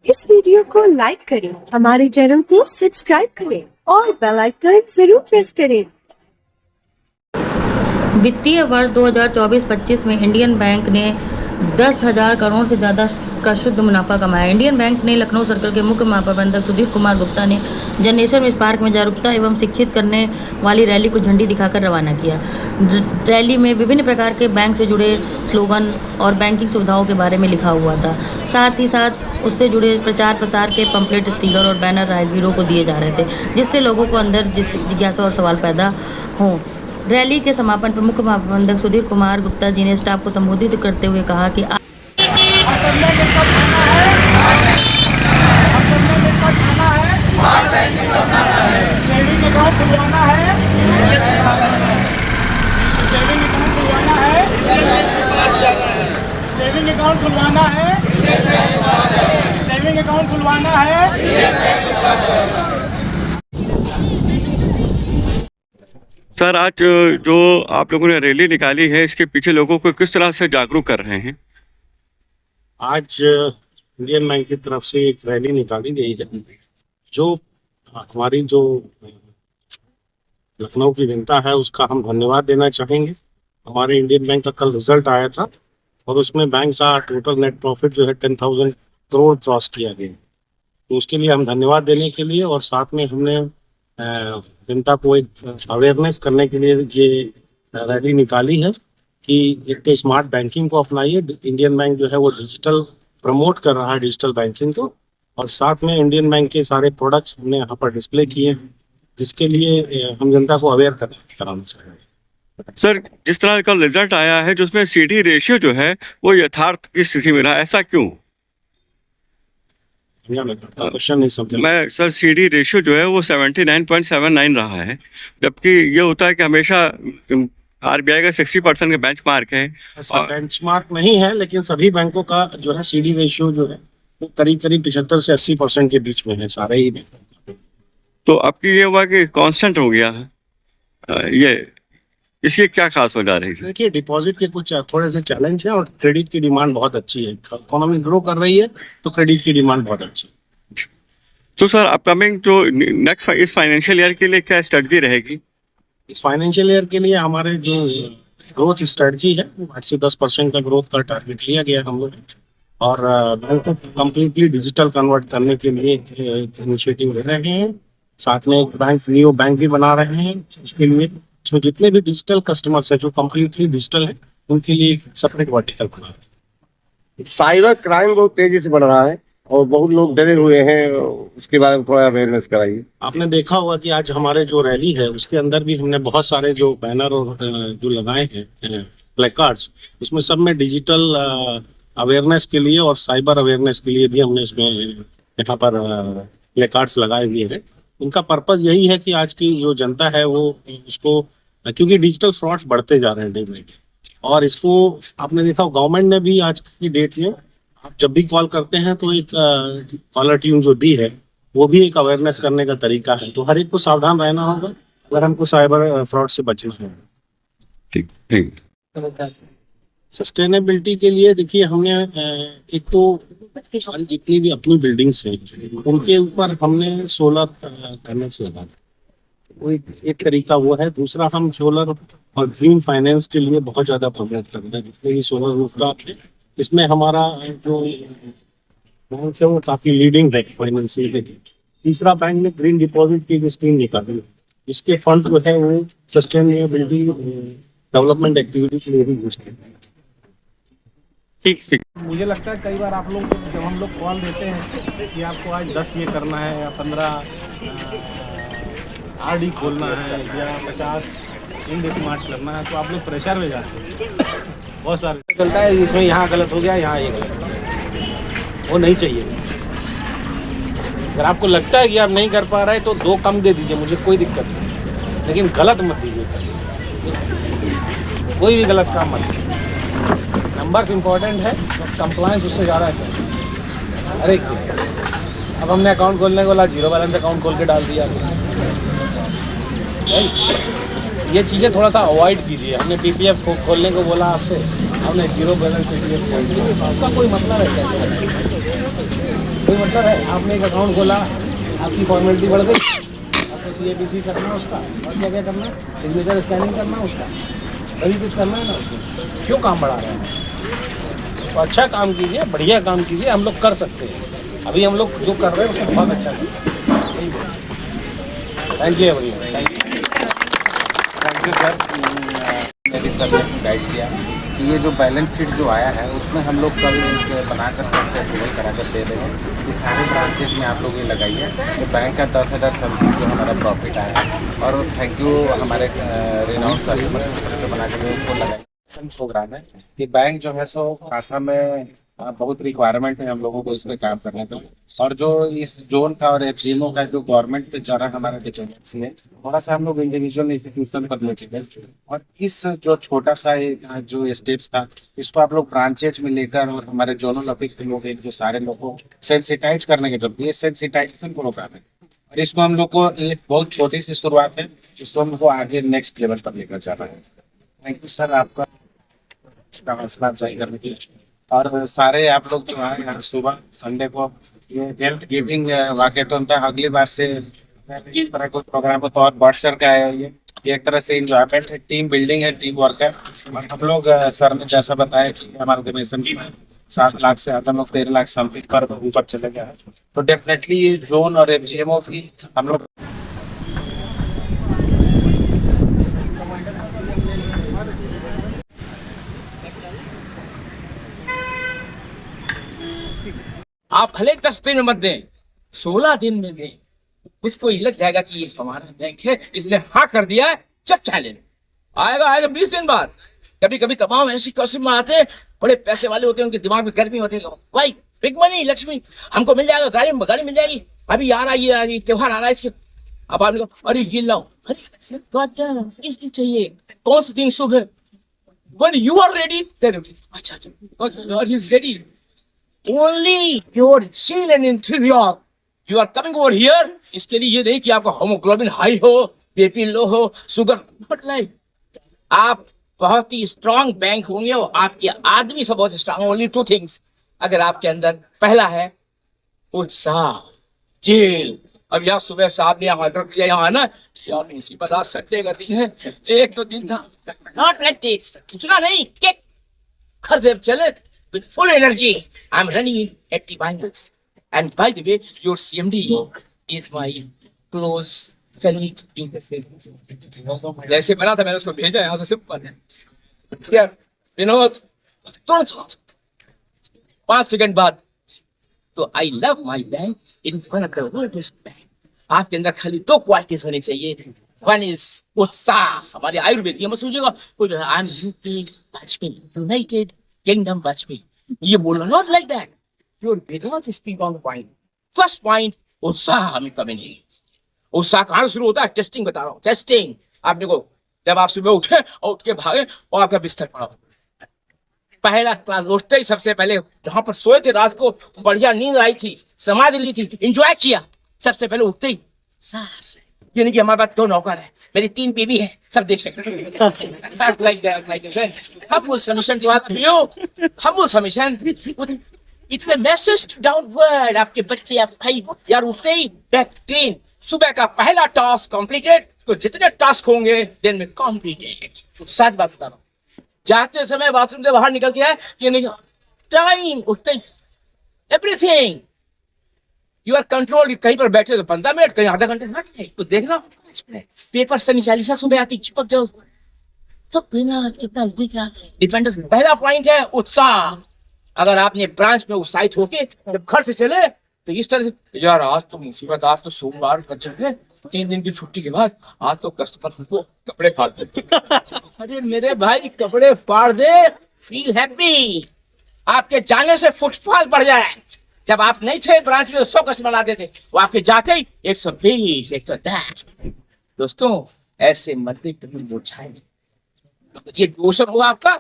इस वीडियो को लाइक करें, हमारे चैनल को सब्सक्राइब करें और बेल आइकन जरूर प्रेस करें। वित्तीय वर्ष 2024-25 में इंडियन बैंक ने 10,000 करोड़ से ज़्यादा का शुद्ध मुनाफा कमाया। इंडियन बैंक ने लखनऊ सर्कल के मुख्य महाप्रबंधक सुधीर कुमार गुप्ता ने जनेश्वर में पार्क में जागरूकता एवं शिक्षित करने वाली रैली को झंडी दिखाकर रवाना किया। रैली में विभिन्न प्रकार के बैंक से जुड़े स्लोगन और बैंकिंग सुविधाओं के बारे में लिखा हुआ था। साथ ही साथ उससे जुड़े प्रचार प्रसार के पंपलेट, स्टिकर और बैनर राहगीरों को दिए जा रहे थे, जिससे लोगों को अंदर जिज्ञासा और सवाल पैदा हों। रैली के समापन पर मुख्य महाप्रबंधक सुधीर कुमार गुप्ता जी ने स्टाफ को संबोधित करते हुए कहा कि सेविंग अकाउंट खुलवाना है। सर, आज जो आप लोगों ने रैली निकाली है, इसके पीछे लोगों को किस तरह से जागरूक कर रहे हैं? आज इंडियन बैंक की तरफ से एक रैली निकाली गई है, जो हमारी जो लखनऊ की जनता है उसका हम धन्यवाद देना चाहेंगे। हमारे इंडियन बैंक का कल रिजल्ट आया था और उसमें बैंक का टोटल नेट प्रॉफिट जो है 10,000 करोड़ क्रॉस किया गया। तो उसके लिए हम धन्यवाद देने के लिए और साथ में हमने जनता को एक अवेयरनेस करने के लिए ये रैली निकाली है कि एक तो स्मार्ट बैंकिंग को अपनाइए। इंडियन बैंक जो है वो डिजिटल प्रमोट कर रहा है, डिजिटल बैंकिंग को, और साथ में इंडियन बैंक के सारे प्रोडक्ट्स हमने यहाँ पर डिस्प्ले किए हैं, जिसके लिए हम जनता को अवेयर कराना चाहिए। सर, जिस तरह का रिजल्ट आया है, जिसमें CD रेशियो जो है वो यथार्थ की स्थिति में रहा, ऐसा क्यों? क्वेश्चन नहीं समझा मैं। सर, CD रेशियो जो है वो 79.79 रहा है, जबकि ये होता है कि हमेशा RBI का 60% का बेंचमार्क है। बेंचमार्क नहीं है, लेकिन सभी बैंकों का जो है CD रेशियो जो है वो करीब 75 से 80% के बीच में है, सारे ही बैंक। तो अब की ये हुआ कि कांस्टेंट हो गया है, ये इसकी क्या खास वजह रही? देखिए, डिपॉजिट के कुछ थोड़े से चैलेंज है और क्रेडिट की डिमांड बहुत अच्छी है। इकोनॉमी ग्रो कर रही है तो क्रेडिट की डिमांड बहुत अच्छी है। तो सर, अपकमिंग जो नेक्स्ट इस फाइनेंशियल ईयर के लिए क्या स्ट्रेटजी रहेगी? इस फाइनेंशियल ईयर के लिए हमारे जो ग्रोथ स्ट्रेटजी है 8 से 10% का ग्रोथ का टारगेट लिया गया हम लोग, और बैंक को कम्प्लीटली डिजिटल कन्वर्ट करने के लिए इनिशिएटिव ले रहे हैं। साथ में एक बैंक न्यू बैंक भी बना रहे हैं। उसके लिए इसमें जितने भी डिजिटल कस्टमर्स है जो कम्प्लीटली डिजिटल है, उनके लिए एक सेपरेट वर्टिकल बना रहे हैं। साइबर क्राइम बहुत तेजी से बढ़ रहा है और बहुत लोग डरे हुए हैं, उसके बारे में थोड़ा अवेयरनेस कराइए। आपने देखा होगा कि आज हमारे जो रैली है उसके अंदर भी हमने बहुत सारे जो बैनर और जो लगाए हैं प्लेकार्ड्स, उसमें सब में डिजिटल अवेयरनेस के लिए और साइबर अवेयरनेस के लिए भी हमने इसमें यहाँ पर प्लेकार्ड्स लगाए हुए हैं। उनका पर्पज यही है कि आज की जो जनता है वो उसको, क्योंकि डिजिटल फ्रॉड्स बढ़ते जा रहे हैं डे बाई डे, और इसको आपने देखा गवर्नमेंट ने भी आज की डेट में आप जब भी कॉल करते हैं तो एक कॉलर ट्यून जो दी है वो भी एक अवेयरनेस करने का तरीका है। तो हर एक को सावधान रहना होगा अगर हमको साइबर फ्रॉड से बचना है। ठीक ठीक। सस्टेनेबिलिटी के लिए देखिए, हमने एक तो सारी जितनी भी अपनी बिल्डिंग्स हैं उनके ऊपर हमने सोलर पैनल्स लगाए, वो एक तरीका वो है। दूसरा, हम सोलर और ग्रीन फाइनेंस के लिए बहुत ज़्यादा प्रमोट कर रहे हैं, जितने भी सोलर रूफटॉप है इसमें हमारा जो बैंक है वो काफ़ी लीडिंग है फाइनेंशियल के लिए। तीसरा, बैंक ने ग्रीन डिपॉजिट की स्कीम निकाली, इसके फंड जो है वो सस्टेनेबिलिटी डेवलपमेंट एक्टिविटी के लिए भी यूज करते हैं। ठीक ठीक। मुझे लगता है कई बार आप लोग जब हम लोग कॉल देते हैं कि आपको आज 10 ये करना है या 15 RD खोलना है या 50 इंड स्मार्ट करना है, तो आप लोग प्रेशर में जाते हैं। बहुत सारे चलता है इसमें, यहाँ गलत हो गया, यहाँ ये गलत हो गया, वो नहीं चाहिए। अगर आपको लगता है कि आप नहीं कर पा रहे तो 2 कम दे दीजिए, मुझे कोई दिक्कत नहीं, लेकिन गलत मत दीजिए, कोई भी गलत काम मत दीजिए। नंबर्स इम्पोर्टेंट है, कंप्लायंस उससे ज़्यादा है हर एक चीज़। अब हमने अकाउंट खोलने को बोला, 0 बैलेंस अकाउंट खोल के डाल दिया। ये चीज़ें थोड़ा सा अवॉइड कीजिए। हमने PPF खोलने को बोला आपसे, हमने 0 बैलेंस PPF खोल दिया, उसका कोई मतलब है क्या? कोई मतलब है? आपने एक अकाउंट खोला, आपकी फॉर्मेलिटी बढ़ गई, आपको CABC करना उसका, और क्या क्या करना, सिग्नेचर स्कैनिंग करना उसका, अभी कुछ करना है ना उसको, क्यों काम बढ़ा रहे हैं? तो अच्छा काम कीजिए, बढ़िया काम कीजिए, हम लोग कर सकते हैं। अभी हम लोग जो कर रहे हैं उसको बहुत अच्छा कर। Thank you everyone. Thank you sir. मेरी सर ने गाइड किया कि ये जो बैलेंस शीट जो आया है उसमें हम लोग कल बनाकर सर से अप्रूवल करा कर दे रहे हैं कि सारे ब्रांचेज में आप लोग ये लगाइए। तो बैंक का 10,000 समथिंग जो हमारा प्रॉफिट आया है, और थैंक यू हमारे रिनाउंड कस्टमर से बना के उसको लगाए। प्रोग्राम है कि बैंक जो है सो खासा में बहुत रिक्वायरमेंट है हम लोगों को इस पर काम करने का, और जो इस जोन का और एफजीएमओ का जो गवर्नमेंट पे जा रहा है हमारा डिपेंडेंसी है, थोड़ा सा हम लोग इंडिविजुअल इंस्टीट्यूशन पर लेके गए, और इस जो छोटा सा जो स्टेप्स था इसको आप लोग ब्रांचेज में लेकर और हमारे जोनल ऑफिस के लोग जो सारे लोग को सेंसिटाइज करने के जरूरत है, सेंसिटाइजेशन प्रोग्राम है, और इसको हम लोग को एक बहुत छोटी सी शुरुआत है, इसको हम लोग को आगे नेक्स्ट लेवल पर लेकर जाना है। थैंक यू सर आपका हौसला अफजाई करने के लिए। और सारे आप लोग जो है यहाँ सुबह संडे को ये हेल्थ गिविंग वाकेथॉन था, अगली बार से इस तरह को प्रोग्राम हो तो और बढ़ चढ़ का है। ये एक तरह से इंजॉयमेंट है, टीम बिल्डिंग है, टीम वर्क है। और हम लोग सर ने जैसा बताया कि हमारे ऑर्गेनाइजेशन की 7 लाख से ज्यादा लोग 13 लाख समथिंग पर ऊपर चले गए हैं, तो डेफिनेटली ये जोन और एफजीएमओ की हम लोग आप भले 10 दिन में मत दें, 16 दिन में दें, उसको ये लग जाएगा कि ये हमारा बैंक है, इसने हाँ कर दिया है, जब चाहे आएगा 20 दिन बाद। कभी कभी तमाम ऐसी कस्टमर आते हैं, बड़े पैसे वाले होते हैं, उनके दिमाग में गर्मी होती है, भाई बिग मनी लक्ष्मी हमको मिल जाएगा, गाड़ी मिल जाएगी, अभी आ रहा है ये त्योहार आ रहा है इसके। अब आपने कहा अरे ये लाओ, अरे किस दिन चाहिए, कौन सा दिन शुभ है, when you are ready then अच्छा God is ready, only your seal and interior you are coming over here। इसके लिए ये नहीं कि आपका होमोग्लोबिन हाई हो, बीपी लो हो, शुगर, बट लाइक आप बहुत ही स्ट्रांग बैंक होंगे और आपके आदमी सब बहुत स्ट्रांग। ओनली 2 थिंग्स अगर आपके अंदर, पहला है उत्साह, जेल। अब यहाँ सुबह साहब ने यहाँ ऑर्डर किया, यहाँ आना यार, इसी पर आज संडे का दिन है, एक तो दिन था, नॉट लाइक दिस, सुना नहीं किक खर्चे चले with full energy I'm running in 80 bangles, and by the way your CMD is my close colleague। जैसे बना था मैंने उसको भेजा यहाँ से, सिंपल है विनोद, तुरंत 5 सेकंड बाद तो I love my bank, it is one of the world's bank. आपके अंदर खाली 2 क्वालिटीज होनी चाहिए, वन इज उत्साह, हमारे आयुर्वेद, ये मत सोचिएगा कोई I am UP Vajpayee, United kingdom Vajpayee, ये बोलना not like that, your business speak on the point. First point उत्साह हमें कभी नहीं। उत्साह कहाँ शुरू होता है? टेस्टिंग बता रहा हूँ, टेस्टिंग। आप देखो जब आप सुबह उठे और उठ के भागे और आपका बिस्तर पड़ा, पहला क्लास उठते ही सबसे पहले जहां पर सोए थे रात को, बढ़िया नींद आई थी, समाधि ली थी, एंजॉय किया, सबसे पहले उठते ही सांस। ये नहीं कि हमारे पास 2 नौकर है, मेरी 3 बेबी है, सब देखें humble submission to you, humble submission, it's a message to downward। आपके बच्चे, आप भाई यार उठते ही बैक क्लीन, सुबह का पहला टास्क कंप्लीटेड, तो जितने टास्क होंगे दिन में कंप्लीटेड। सच बात बता रहा हूँ, जाते समय बाथरूम से बाहर निकल के है, ये नहीं टाइम उठते ही एवरीथिंग यू आर कंट्रोल। कहीं पर बैठे तो 15 मिनट, कहीं आधा घंटा, नट तो देखना पेपर से चालीसा सुबह आती, चिपक जाओ तो बिना कितना डिपेंडेंस। पहला पॉइंट है उत्साह। अगर आपने ब्रांच में उत्साहित होके जब घर से चले तो इस तरह से, यार आज तो मुसीबत, आज तो सोमवार है, 3 दिन की छुट्टी के बाद आज तो कस्टमर हमको कपड़े फाड़ दे। अरे मेरे भाई कपड़े फाड़ दे, फील हैप्पी। आपके जाने से फुटफॉल बढ़ जाए। जब आप नहीं थे ब्रांच में 100 कस्टमर आते थे, वो आपके जाते ही 120, 110। दोस्तों ऐसे मत मुरझाए, ये दोषर हुआ आपका।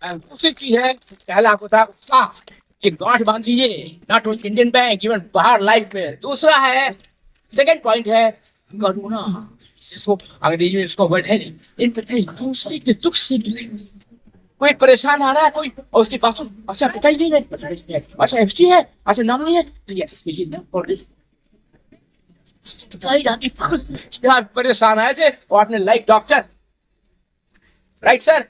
दूसरी चीज है, पहला आपको था उत्साह, ये गांठ बांध लीजिए, not only Indian bank, even बाहर लाइफ में। दूसरा है, सेकंड पॉइंट है करुणा, जिसको अंग्रेजी में इसको वर्ड है एम्पैथी, दूसरे के दुख से कोई परेशान आ रहा है कोई और उसके पास अच्छा पता ही नहीं है, अच्छा एफसी है, अच्छा नाम नहीं है, तो इसमें लिखना पड़ दे। यार परेशान आए थे और आपने लाइक डॉक्टर, राइट सर।